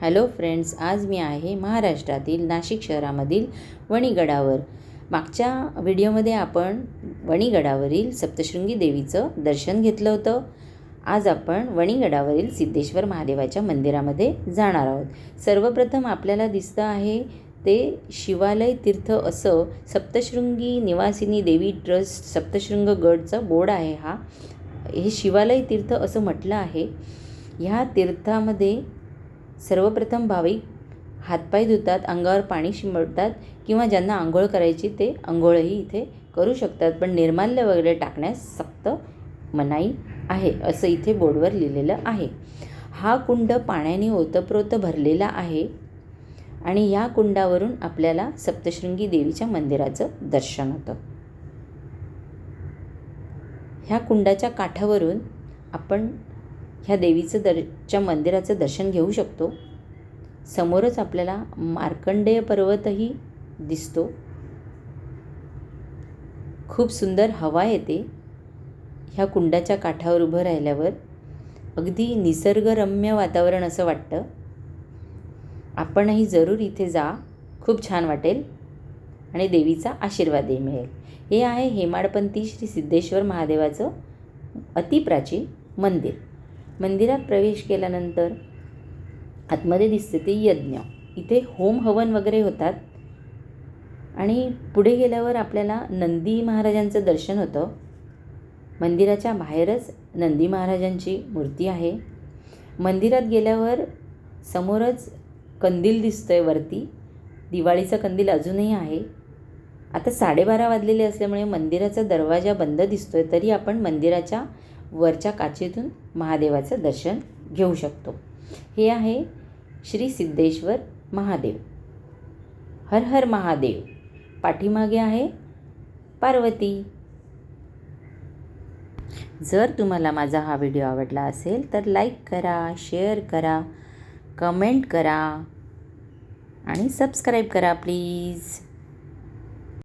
Hello friends, आज मी आहे महाराष्ट्रातील नाशिक शहरामधील वणीगडावर। मागच्या व्हिडिओमध्ये आपण वणीगडावरील सप्तशृंगी देवीचं दर्शन घेतलं होतं। आज आपण वणीगडावरील सिद्धेश्वर महादेवाच्या मंदिरामध्ये जाणार आहोत। सर्वप्रथम आपल्याला दिसतं आहे ते शिवालय तीर्थ असं सप्तशृंगी निवासिनी देवी ट्रस्ट सप्तशृंग गडचं बोर्ड आहे। हे शिवालय तीर्थ असं म्हटलं आहे। ह्या तीर्थामध्ये सर्वप्रथम भाविक हातपाय धुतात, अंगावर पाणी शिंपडतात किंवा ज्यांना आंघोळ करायची ते आंघोळही इथे करू शकतात, पण निर्माल्य वगैरे टाकण्यास सक्त मनाई आहे असं इथे बोर्डवर लिहिलेलं आहे। हा कुंड पाण्याने ओतप्रोत भरलेला आहे आणि या कुंडावरून आपल्याला सप्तशृंगी देवीच्या मंदिराचं दर्शन होतं। ह्या कुंडाच्या काठावरून आपण ह्या देवीचं मंदिराचं दर्शन घेऊ शकतो। समोरच आपल्याला मार्कंडेय पर्वतही दिसतो। खूप सुंदर हवा येते ह्या कुंडाच्या काठावर उभं राहिल्यावर। अगदी निसर्गरम्य वातावरण असं वाटतं। आपणही जरूर इथे जा, खूप छान वाटेल आणि देवीचा आशीर्वादही मिळेल। हे आहे हेमाडपंथी श्री सिद्धेश्वर महादेवाचं अतिप्राचीन मंदिर। मंदिरात प्रवेश केल्यानंतर आतमध्ये दिसते ते यज्ञ, इथे होम हवन वगैरे होतात आणि पुढे गेल्यावर आपल्याला नंदी महाराजांचं दर्शन होतं। मंदिराच्या बाहेरच नंदी महाराजांची मूर्ती आहे। मंदिरात गेल्यावर समोरच कंदील दिसतोय वरती, दिवाळीचा कंदील अजूनही आहे। आता 12:30 वाजलेले असल्यामुळे मंदिराचा दरवाजा बंद दिसतोय, तरी आपण मंदिराच्या वरच्या काचेतून महादेवाचं दर्शन घेऊ शकतो। हे आहे श्री सिद्धेश्वर महादेव। हर हर महादेव। पाठीमागे आहे पार्वती। जर तुम्हाला माझा हा व्हिडिओ आवडला असेल तर लाईक करा, शेअर करा, कमेंट करा आणि सबस्क्राईब करा प्लीज।